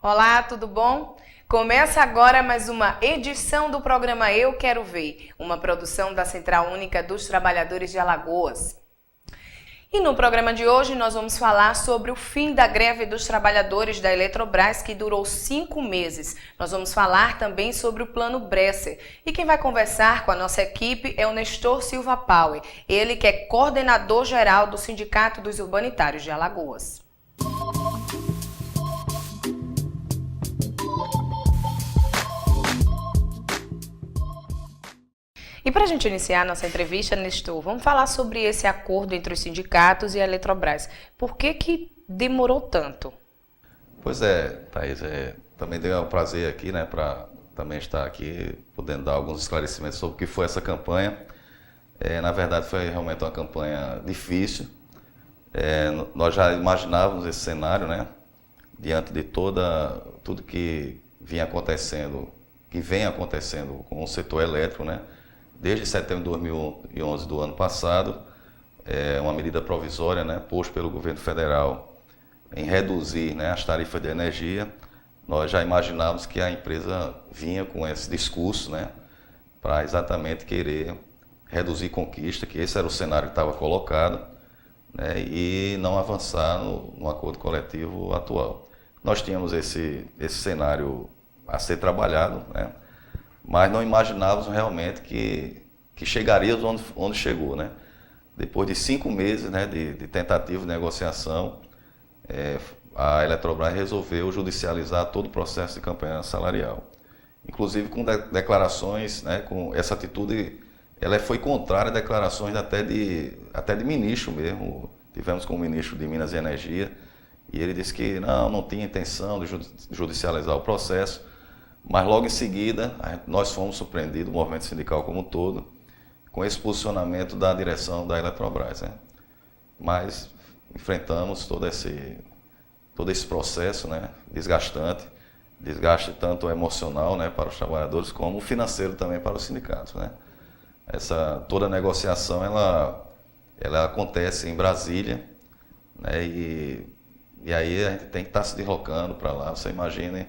Olá, tudo bom? Começa agora mais uma edição do programa Eu Quero Ver, uma produção da Central Única dos Trabalhadores de Alagoas. E no programa de hoje nós vamos falar sobre o fim da greve dos trabalhadores da Eletrobras, que durou 5 meses. Nós vamos falar também sobre o Plano Bresser. E quem vai conversar com a nossa equipe é o Nestor Silva Power, ele que é coordenador geral do Sindicato dos Urbanitários de Alagoas. E para a gente iniciar a nossa entrevista, Nestor, vamos falar sobre esse acordo entre os sindicatos e a Eletrobras. Por que demorou tanto? Pois é, Thaís, também deu um prazer aqui, né, para também estar aqui, podendo dar alguns esclarecimentos sobre o que foi essa campanha. Na verdade, foi realmente uma campanha difícil. Nós já imaginávamos esse cenário, né, diante de tudo que vinha acontecendo, que vem acontecendo com o setor elétrico, né, desde setembro de 2011 do ano passado, uma medida provisória, né, posta pelo governo federal em reduzir, né, as tarifas de energia. Nós já imaginávamos que a empresa vinha com esse discurso, né, para exatamente querer reduzir conquista, que esse era o cenário que estava colocado, né, e não avançar no acordo coletivo atual. Nós tínhamos esse cenário a ser trabalhado, né, mas não imaginávamos realmente que chegaríamos onde chegou, né? Depois de 5 meses, né, de tentativa de negociação, a Eletrobras resolveu judicializar todo o processo de campanha salarial. Inclusive com declarações, né, com essa atitude, ela foi contrária a declarações até de ministro mesmo. Tivemos com o ministro de Minas e Energia, e ele disse que não tinha intenção de judicializar o processo. Mas logo em seguida, nós fomos surpreendidos, o movimento sindical como um todo, com esse posicionamento da direção da Eletrobras, né? Mas enfrentamos todo esse processo, né, desgaste tanto emocional, né, para os trabalhadores, como financeiro também para os sindicatos, né? Toda a negociação ela acontece em Brasília, né, e aí a gente tem que estar se deslocando para lá. Você imagine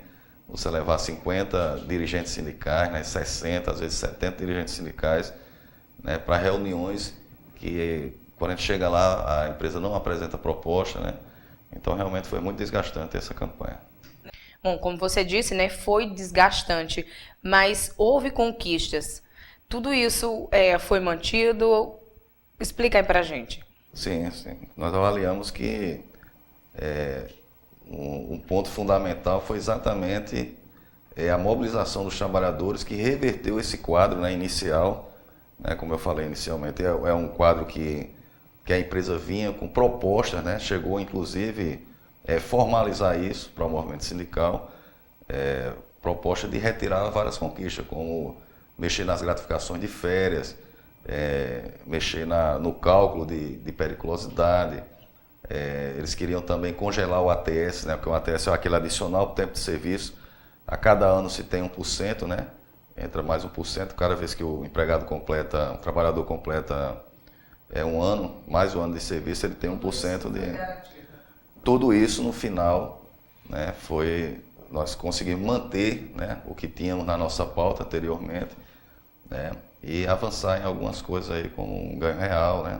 você levar 50 dirigentes sindicais, né, 60, às vezes 70 dirigentes sindicais, né, para reuniões que, quando a gente chega lá, a empresa não apresenta proposta, né? Então, realmente foi muito desgastante essa campanha. Bom, como você disse, né, foi desgastante, mas houve conquistas. Tudo isso foi mantido? Explica aí para a gente. Sim. Nós avaliamos que um ponto fundamental foi exatamente a mobilização dos trabalhadores, que reverteu esse quadro, né, inicial, né, como eu falei inicialmente, é um quadro que a empresa vinha com propostas, né, chegou inclusive formalizar isso para o movimento sindical, proposta de retirar várias conquistas, como mexer nas gratificações de férias, mexer no cálculo de periculosidade. Eles queriam também congelar o ATS, né, porque o ATS é aquele adicional tempo de serviço. A cada ano se tem 1%, né? Entra mais 1%, cada vez que o trabalhador completa um ano, mais um ano de serviço, ele tem 1% de... Tudo isso no final, né, nós conseguimos manter, né, o que tínhamos na nossa pauta anteriormente, né, e avançar em algumas coisas aí, como um ganho real, né?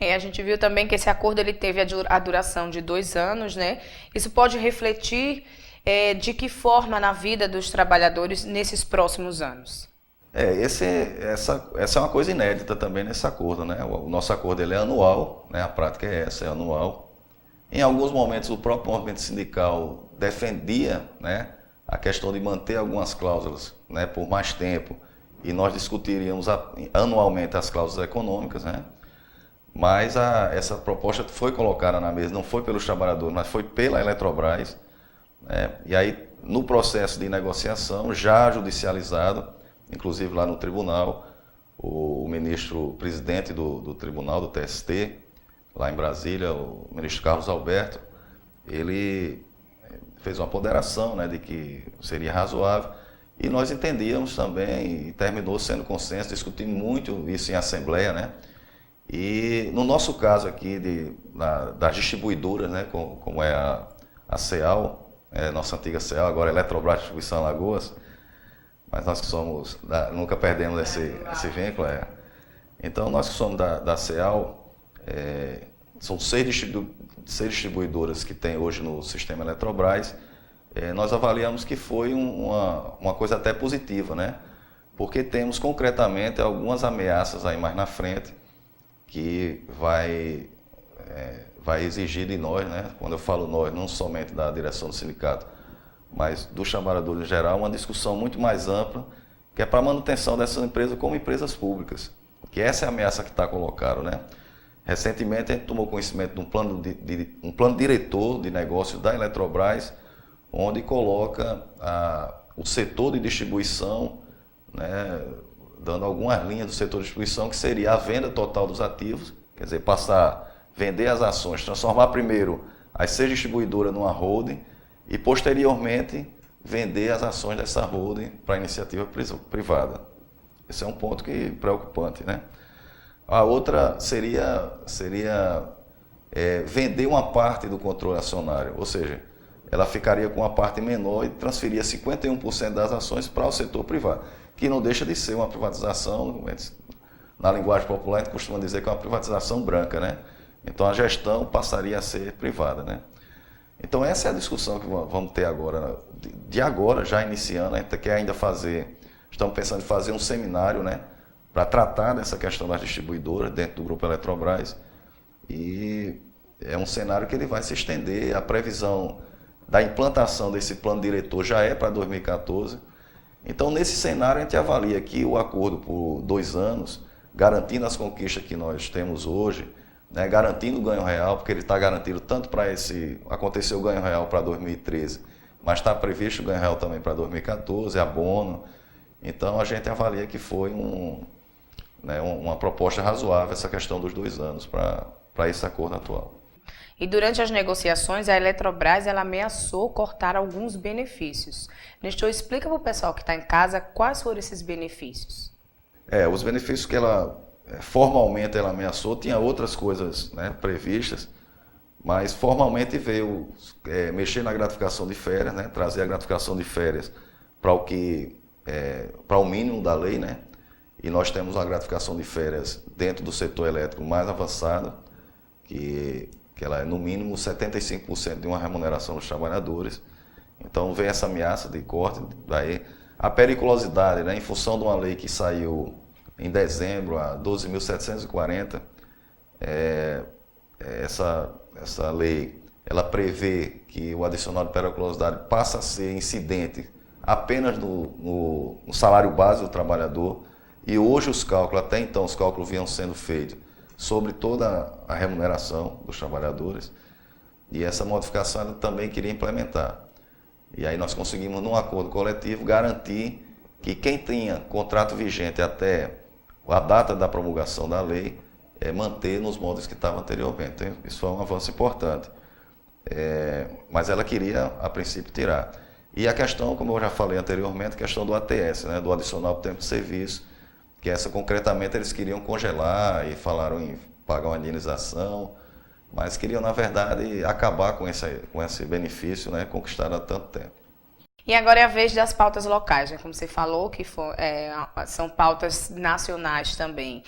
A gente viu também que esse acordo ele teve a duração de 2 anos, né? Isso pode refletir de que forma na vida dos trabalhadores nesses próximos anos? Essa é uma coisa inédita também nesse acordo, né? O nosso acordo ele é anual, né? A prática é anual. Em alguns momentos o próprio movimento sindical defendia, né, a questão de manter algumas cláusulas, né, por mais tempo, e nós discutiríamos anualmente as cláusulas econômicas, né? Mas essa proposta foi colocada na mesa, não foi pelos trabalhadores, mas foi pela Eletrobras, né? E aí, no processo de negociação, já judicializado, inclusive lá no tribunal, o ministro presidente do tribunal, do TST, lá em Brasília, o ministro Carlos Alberto, ele fez uma ponderação, né, de que seria razoável, e nós entendíamos também, e terminou sendo consenso, discutimos muito isso em assembleia, né? E no nosso caso aqui das distribuidoras, né, como é a CEAL, nossa antiga CEAL, agora Eletrobras Distribuição Alagoas, mas nós que somos, nunca perdemos esse vínculo. Então, nós que somos da CEAL, são seis distribuidoras que tem hoje no sistema Eletrobras. Nós avaliamos que foi uma coisa até positiva, né? Porque temos concretamente algumas ameaças aí mais na frente que vai exigir de nós, né? Quando eu falo nós, não somente da direção do sindicato, mas dos trabalhadores em geral, uma discussão muito mais ampla, que é para a manutenção dessas empresas como empresas públicas, que essa é a ameaça que está colocada, né? Recentemente a gente tomou conhecimento de um plano diretor de negócios da Eletrobras, onde coloca o setor de distribuição, né, dando algumas linhas do setor de distribuição, que seria a venda total dos ativos, quer dizer, vender as ações, transformar primeiro as 6 distribuidoras numa holding e posteriormente vender as ações dessa holding para a iniciativa privada. Esse é um ponto preocupante, né? A outra seria vender uma parte do controle acionário, ou seja, ela ficaria com uma parte menor e transferia 51% das ações para o setor privado, que não deixa de ser uma privatização, na linguagem popular a gente costuma dizer que é uma privatização branca, né? Então a gestão passaria a ser privada, né? Então essa é a discussão que vamos ter agora, de agora, já iniciando. A gente quer ainda estamos pensando em fazer um seminário, né, para tratar dessa questão das distribuidoras dentro do Grupo Eletrobras, e é um cenário que ele vai se estender. A previsão da implantação desse plano diretor já é para 2014. Então, nesse cenário, a gente avalia que o acordo por 2 anos, garantindo as conquistas que nós temos hoje, né, garantindo o ganho real, porque ele está garantido tanto para aconteceu o ganho real para 2013, mas está previsto o ganho real também para 2014, abono. Então, a gente avalia que foi uma proposta razoável essa questão dos 2 anos para esse acordo atual. E durante as negociações, a Eletrobras ela ameaçou cortar alguns benefícios. Nestor, explica para o pessoal que está em casa quais foram esses benefícios. Os benefícios que formalmente ela ameaçou, tinha outras coisas, né, previstas, mas formalmente veio mexer na gratificação de férias, né, trazer a gratificação de férias para o mínimo da lei, né, e nós temos uma gratificação de férias dentro do setor elétrico mais avançada, que ela é no mínimo 75% de uma remuneração dos trabalhadores. Então vem essa ameaça de corte, daí a periculosidade, né, em função de uma lei que saiu em dezembro, a 12.740, essa lei ela prevê que o adicional de periculosidade passa a ser incidente apenas no salário base do trabalhador, e hoje até então os cálculos vinham sendo feitos sobre toda a remuneração dos trabalhadores, e essa modificação ela também queria implementar. E aí nós conseguimos, num acordo coletivo, garantir que quem tinha contrato vigente até a data da promulgação da lei, manter nos moldes que estavam anteriormente. Então, isso foi um avanço importante. Mas ela queria, a princípio, tirar. E a questão, como eu já falei anteriormente, a questão do ATS, né, do adicional por tempo de serviço, que essa concretamente eles queriam congelar e falaram em pagar uma indenização, mas queriam, na verdade, acabar com esse benefício, né, conquistado há tanto tempo. E agora é a vez das pautas locais, né? Como você falou, que são pautas nacionais também.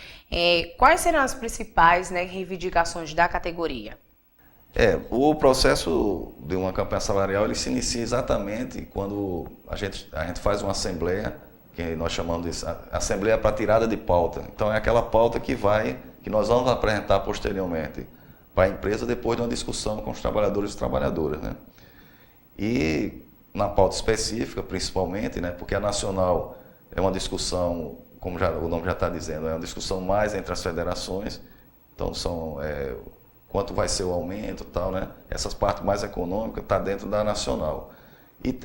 Quais serão as principais, né, reivindicações da categoria? O processo de uma campanha salarial ele se inicia exatamente quando a gente faz uma assembleia, que nós chamamos de assembleia para tirada de pauta. Então é aquela pauta que nós vamos apresentar posteriormente para a empresa depois de uma discussão com os trabalhadores e trabalhadoras, né? E na pauta específica, principalmente, né, porque a nacional é uma discussão, como o nome já está dizendo, é uma discussão mais entre as federações, então quanto vai ser o aumento e tal, né? Essas partes mais econômicas estão dentro da nacional.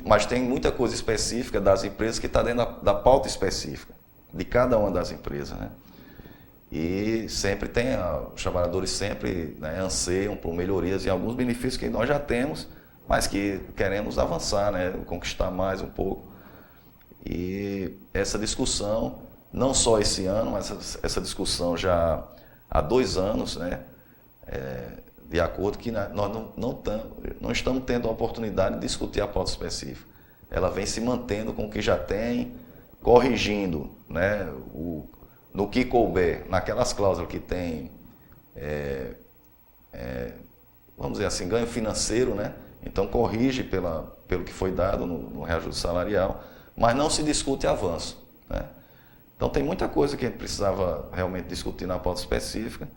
Mas tem muita coisa específica das empresas que está dentro da pauta específica de cada uma das empresas, né? E sempre os trabalhadores sempre, né, anseiam por melhorias em alguns benefícios que nós já temos, mas que queremos avançar, né, conquistar mais um pouco. E essa discussão, não só esse ano, mas essa discussão já há 2 anos, né, de acordo que nós não estamos tendo a oportunidade de discutir a pauta específica. Ela vem se mantendo com o que já tem, corrigindo, né, no que couber, naquelas cláusulas que tem, vamos dizer assim, ganho financeiro, né? Então corrige pelo que foi dado no reajuste salarial, mas não se discute avanço, né? Então tem muita coisa que a gente precisava realmente discutir na pauta específica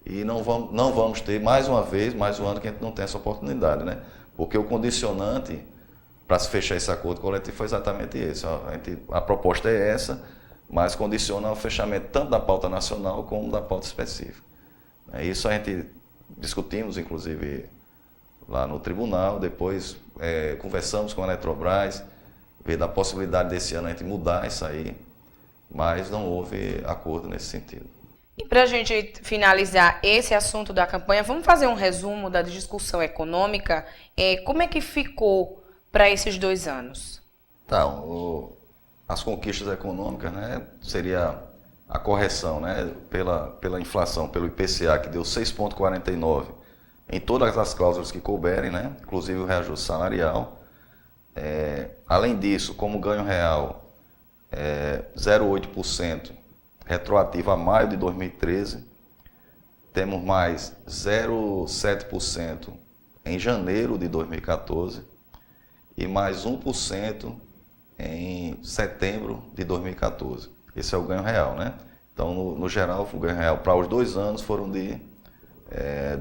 e não vamos ter, mais uma vez, mais um ano que a gente não tem essa oportunidade, né? Porque o condicionante para se fechar esse acordo coletivo foi exatamente esse. A proposta é essa, mas condiciona o fechamento tanto da pauta nacional como da pauta específica. Isso a gente discutimos, inclusive, lá no tribunal, depois conversamos com a Eletrobras, veio da possibilidade desse ano a gente mudar isso aí, mas não houve acordo nesse sentido. E para a gente finalizar esse assunto da campanha, vamos fazer um resumo da discussão econômica. Como é que ficou para esses 2 anos? Então, as conquistas econômicas, né, seria a correção, né, pela inflação, pelo IPCA, que deu 6,49 em todas as cláusulas que couberem, né, inclusive o reajuste salarial. Além disso, como ganho real, 0,8%, retroativo a maio de 2013, temos mais 0,7% em janeiro de 2014 e mais 1% em setembro de 2014. Esse é o ganho real, né? Então, no geral, o ganho real para os 2 anos foram de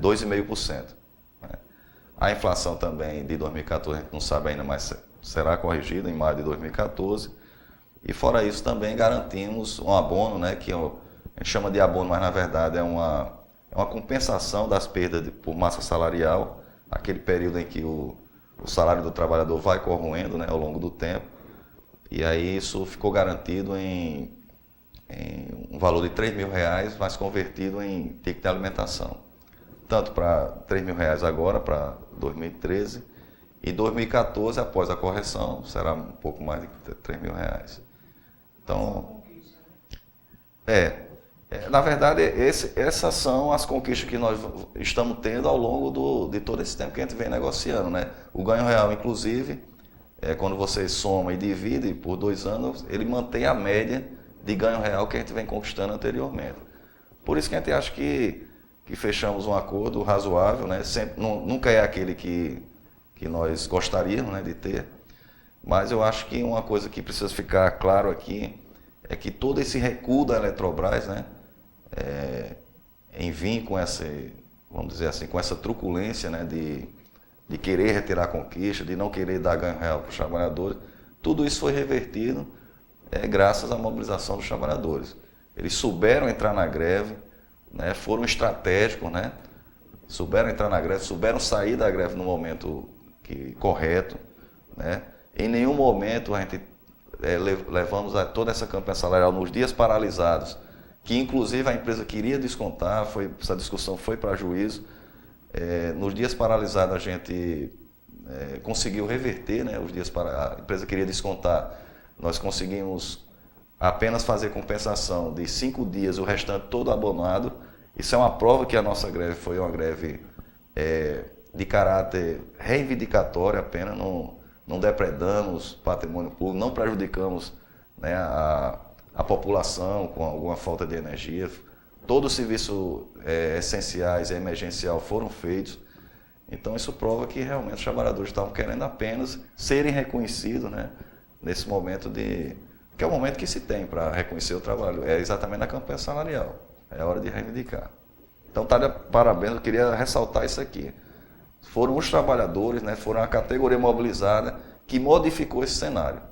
2,5%. Né? A inflação também de 2014, a gente não sabe ainda, mas será corrigida em maio de 2014. E fora isso, também garantimos um abono, né, que a gente chama de abono, mas na verdade é uma compensação das perdas por massa salarial, aquele período em que o salário do trabalhador vai corroendo, né, ao longo do tempo. E aí isso ficou garantido em um valor de R$3.000, mas convertido em ticket de alimentação. Tanto para R$3.000 agora, para 2013, e 2014, após a correção, será um pouco mais de R$3.000. Então, na verdade, essas são as conquistas que nós estamos tendo ao longo de todo esse tempo que a gente vem negociando, né? O ganho real, inclusive, quando você soma e divide por 2 anos, ele mantém a média de ganho real que a gente vem conquistando anteriormente. Por isso que a gente acha que fechamos um acordo razoável, né? Sempre, nunca é aquele que nós gostaríamos, né, de ter. Mas eu acho que uma coisa que precisa ficar claro aqui é que todo esse recuo da Eletrobras, né, em vir com essa, vamos dizer assim, com essa truculência, né, de querer retirar a conquista, de não querer dar ganho real para os trabalhadores, tudo isso foi revertido graças à mobilização dos trabalhadores. Eles souberam entrar na greve, né, foram estratégicos, né, souberam entrar na greve, souberam sair da greve no momento correto, né. Em nenhum momento a gente levamos toda essa campanha salarial nos dias paralisados, que inclusive a empresa queria descontar, essa discussão foi para juízo. Nos dias paralisados a gente conseguiu reverter, né, os dias a empresa queria descontar, nós conseguimos apenas fazer compensação de 5 dias, o restante todo abonado. Isso é uma prova que a nossa greve foi uma greve de caráter reivindicatório apenas, não depredamos patrimônio público, não prejudicamos, né, a população com alguma falta de energia. Todos os serviços essenciais e emergencial foram feitos. Então isso prova que realmente os trabalhadores estavam querendo apenas serem reconhecidos, né, nesse momento que é o momento que se tem para reconhecer o trabalho, é exatamente na campanha salarial, é hora de reivindicar. Então tá de parabéns, eu queria ressaltar isso aqui. Foram os trabalhadores, né, foram a categoria mobilizada que modificou esse cenário.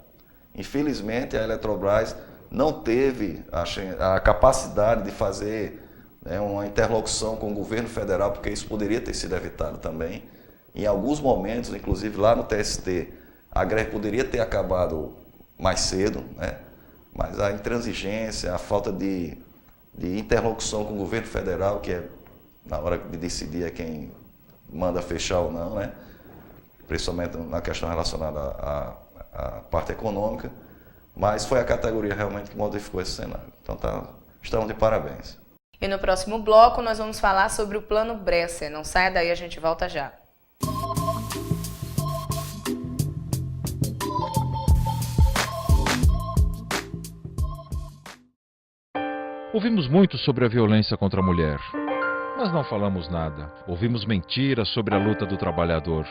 Infelizmente, a Eletrobras não teve a capacidade de fazer, né, uma interlocução com o governo federal, porque isso poderia ter sido evitado também. Em alguns momentos, inclusive lá no TST, a greve poderia ter acabado mais cedo, né, mas a intransigência, a falta de interlocução com o governo federal, que na hora de decidir quem manda fechar ou não, né? Principalmente na questão relacionada à parte econômica, mas foi a categoria realmente que modificou esse cenário. Então estamos de parabéns. E no próximo bloco nós vamos falar sobre o Plano Bresser. Não saia daí, a gente volta já. Ouvimos muito sobre a violência contra a mulher, mas não falamos nada. Ouvimos mentiras sobre a luta do trabalhador,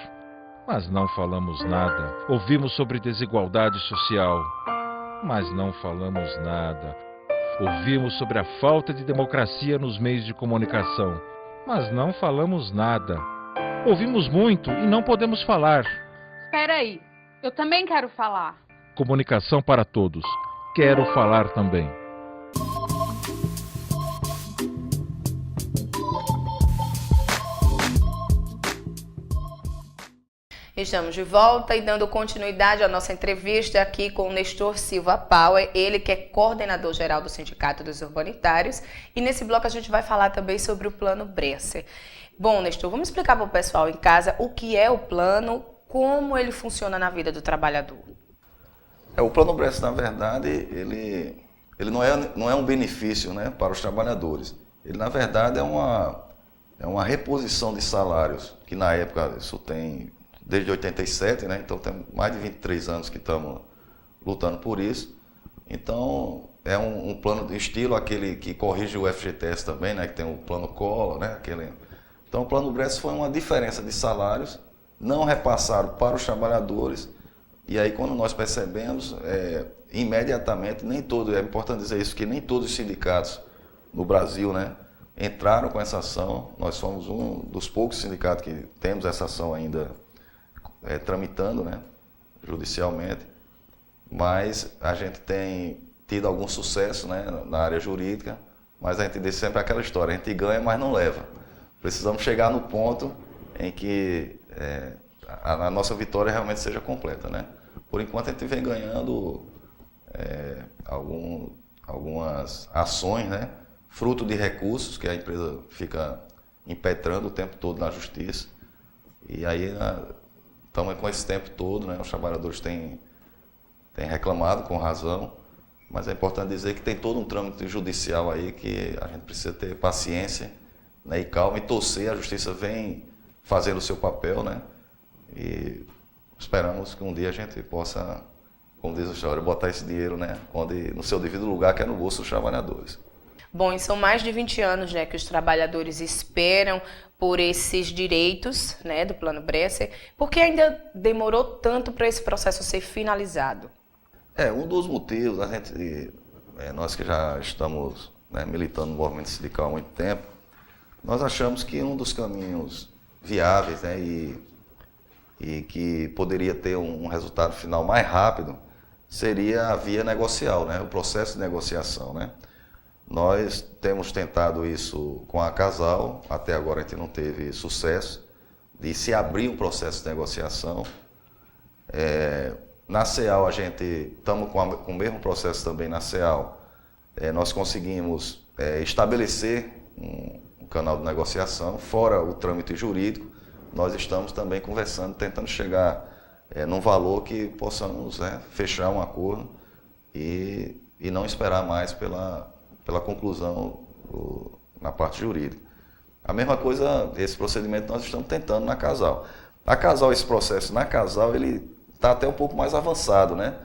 mas não falamos nada. Ouvimos sobre desigualdade social, mas não falamos nada. Ouvimos sobre a falta de democracia nos meios de comunicação, mas não falamos nada. Ouvimos muito e não podemos falar. Espera aí, eu também quero falar. Comunicação para todos. Quero falar também. Estamos de volta e dando continuidade à nossa entrevista aqui com o Nestor Silva Power, ele que é coordenador geral do Sindicato dos Urbanitários. E nesse bloco a gente vai falar também sobre o Plano Bresser. Bom, Nestor, vamos explicar para o pessoal em casa o que é o plano, como ele funciona na vida do trabalhador. O Plano Bresser, na verdade, ele não é um benefício, né, para os trabalhadores. Ele, na verdade, é uma reposição de salários, que na época isso tem desde 87, né? Então tem mais de 23 anos que estamos lutando por isso. Então é um plano de estilo aquele que corrige o FGTS também, né? Que tem o plano Collor, né? Então o Plano Bresser foi uma diferença de salários não repassado para os trabalhadores. E aí quando nós percebemos, imediatamente, é importante dizer isso, que nem todos os sindicatos no Brasil, né, entraram com essa ação. Nós somos um dos poucos sindicatos que temos essa ação ainda tramitando, né, judicialmente, mas a gente tem tido algum sucesso, né, na área jurídica, mas a gente diz sempre aquela história, a gente ganha, mas não leva. Precisamos chegar no ponto em que a nossa vitória realmente seja completa, né? Por enquanto a gente vem ganhando algumas ações, né, fruto de recursos que a empresa fica impetrando o tempo todo na justiça, e aí estamos com esse tempo todo, né? Os trabalhadores têm reclamado com razão, mas é importante dizer que tem todo um trâmite judicial aí que a gente precisa ter paciência, né, e calma e torcer. A justiça vem fazendo o seu papel, né? E esperamos que um dia a gente possa, como diz a história, botar esse dinheiro, né, no seu devido lugar, que é no bolso dos trabalhadores. Bom, e são mais de 20 anos, né, que os trabalhadores esperam por esses direitos, né, do Plano Bresser. Por que ainda demorou tanto para esse processo ser finalizado? Um dos motivos, nós que já estamos, né, militando no movimento sindical há muito tempo, nós achamos que um dos caminhos viáveis, né, e que poderia ter um resultado final mais rápido seria a via negocial, né, o processo de negociação, né? Nós temos tentado isso com a Casal, até agora a gente não teve sucesso de se abrir um processo de negociação. Na CEAL a gente estamos com o mesmo processo também na CEAL. Nós conseguimos estabelecer um canal de negociação, fora o trâmite jurídico. Nós estamos também conversando, tentando chegar num valor que possamos, fechar um acordo e não esperar mais pela conclusão na parte jurídica. A mesma coisa, esse procedimento nós estamos tentando na Casal. Esse processo na Casal, ele está até um pouco mais avançado, né?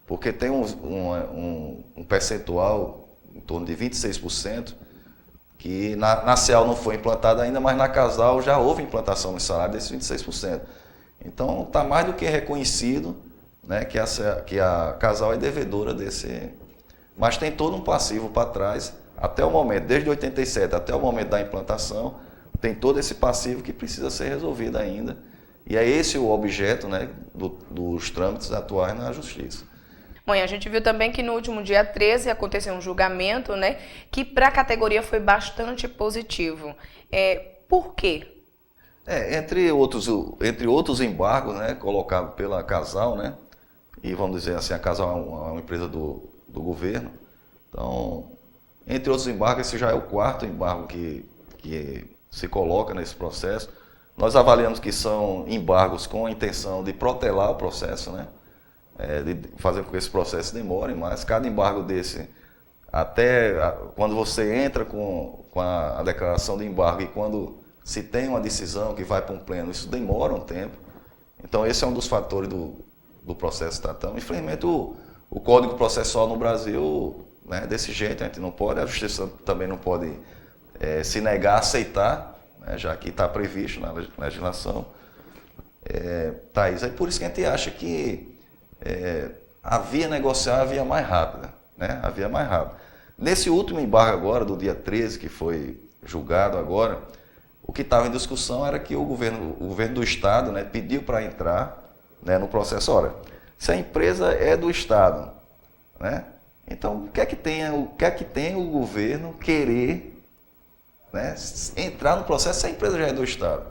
Porque tem um percentual em torno de 26%, que na CEAL não foi implantado ainda, mas na Casal já houve implantação no salário desses 26%. Então está mais do que reconhecido, né, que a Casal é devedora desse. Mas tem todo um passivo para trás, até o momento, desde 87 até o momento da implantação, tem todo esse passivo que precisa ser resolvido ainda. E é esse o objeto, né, dos trâmites atuais na Justiça. Bom, e a gente viu também que no último dia 13 aconteceu um julgamento, né, que para a categoria foi bastante positivo. Por quê? Entre outros embargos, né, colocados pela Casal, né, e vamos dizer assim, a Casal é uma empresa do governo. Então, entre outros embargos, esse já é o quarto embargo que se coloca nesse processo. Nós avaliamos que são embargos com a intenção de protelar o processo, né? De fazer com que esse processo demore, mas cada embargo desse, quando você entra com a declaração de embargo e quando se tem uma decisão que vai para um pleno, isso demora um tempo. Então esse é um dos fatores do processo tratão. Infelizmente o Código Processual no Brasil, né, desse jeito, a gente não pode, a Justiça também não pode se negar a aceitar, né, já que está previsto na legislação. Thaís, é por isso que a gente acha que a via negociar é a via mais rápida, né, a via mais rápida. Nesse último embargo agora, do dia 13, que foi julgado agora, o que estava em discussão era que o governo do Estado, né, pediu para entrar, né, no processo. Ora, se a empresa é do Estado, né, então o que é que tem o governo querer, né, entrar no processo se a empresa já é do Estado?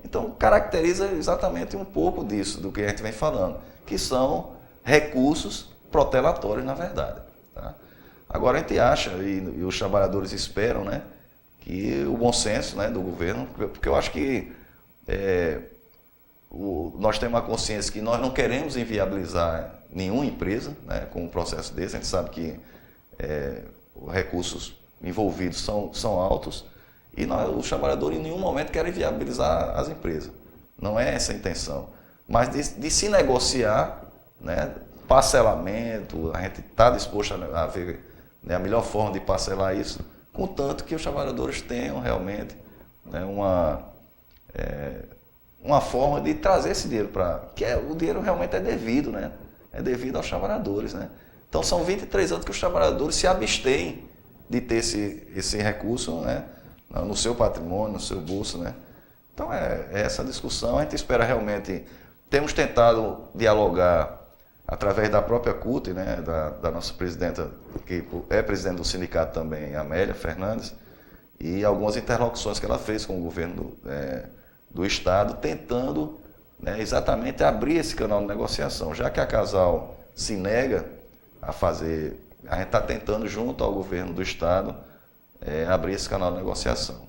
Então caracteriza exatamente um pouco disso, do que a gente vem falando, que são recursos protelatórios, na verdade. Tá? Agora a gente acha, e os trabalhadores esperam, né, que o bom senso, né, do governo, porque eu acho que nós temos uma consciência que nós não queremos inviabilizar nenhuma empresa, né, com um processo desse. A gente sabe que os recursos envolvidos são altos e os trabalhadores em nenhum momento querem inviabilizar as empresas. Não é essa a intenção. Mas de se negociar, né, parcelamento, a gente está disposto a ver, né, a melhor forma de parcelar isso, contanto que os trabalhadores tenham realmente, né, uma forma de trazer esse dinheiro o dinheiro realmente é devido, né? É devido aos trabalhadores, né? Então são 23 anos que os trabalhadores se abstêm de ter esse recurso, né, no seu patrimônio, no seu bolso, né? Então é essa discussão. A gente espera realmente, temos tentado dialogar através da própria CUT, né, da nossa presidenta, que é presidente do sindicato também, Amélia Fernandes, e algumas interlocuções que ela fez com o governo do Estado, tentando, né, exatamente abrir esse canal de negociação. Já que a Casal se nega a fazer, a gente está tentando, junto ao governo do Estado, abrir esse canal de negociação.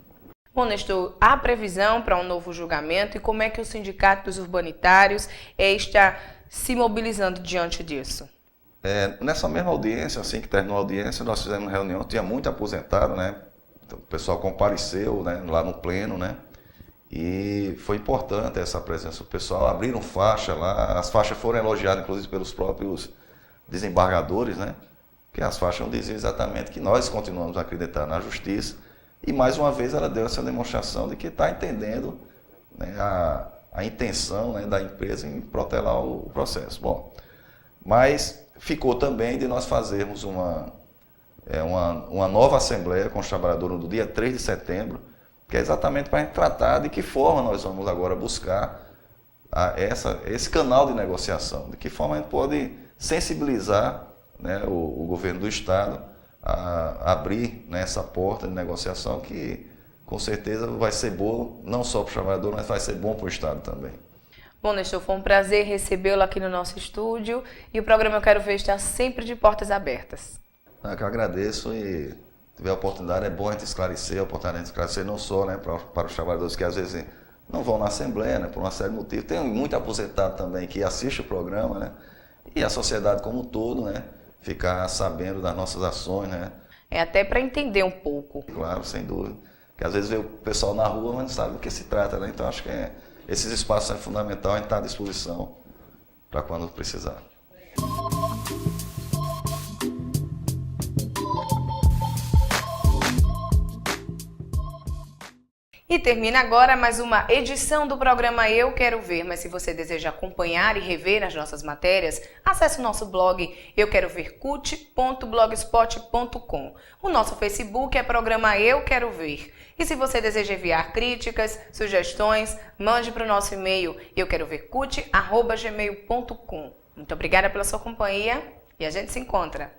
Bom, Nestor, há previsão para um novo julgamento e como é que o Sindicato dos Urbanitários está se mobilizando diante disso? Nessa mesma audiência, assim que terminou a audiência, nós fizemos uma reunião, tinha muito aposentado, né? Então, o pessoal compareceu, né, lá no pleno, né? E foi importante essa presença do pessoal, abriram faixa lá, as faixas foram elogiadas, inclusive, pelos próprios desembargadores, né? Que as faixas diziam exatamente que nós continuamos a acreditar na justiça e, mais uma vez, ela deu essa demonstração de que está entendendo, né, a intenção, né, da empresa em protelar o processo. Bom, mas ficou também de nós fazermos uma nova assembleia com os trabalhadores no dia 3 de setembro, que é exatamente para a gente tratar de que forma nós vamos agora buscar esse canal de negociação, de que forma a gente pode sensibilizar, né, o governo do Estado a abrir, né, essa porta de negociação que com certeza vai ser boa, não só para o trabalhador, mas vai ser bom para o Estado também. Bom, Nestor, foi um prazer recebê-lo aqui no nosso estúdio e o programa Eu Quero Ver está sempre de portas abertas. Eu que agradeço e tiver a oportunidade, é bom a gente esclarecer, não só, né, para os trabalhadores que às vezes não vão na Assembleia, né, por uma série de motivos. Tem muito aposentado também que assiste o programa, né, e a sociedade como um todo, né, ficar sabendo das nossas ações, né. Até para entender um pouco. Claro, sem dúvida. Porque às vezes vê o pessoal na rua, mas não sabe do que se trata, né? Então acho que esses espaços são fundamentais, a gente está à disposição para quando precisar. E termina agora mais uma edição do programa Eu Quero Ver, mas se você deseja acompanhar e rever as nossas matérias, acesse o nosso blog euquerovercut.blogspot.com. O nosso Facebook é programa Eu Quero Ver. E se você deseja enviar críticas, sugestões, mande para o nosso e-mail euquerovercut@gmail.com. Muito obrigada pela sua companhia e a gente se encontra.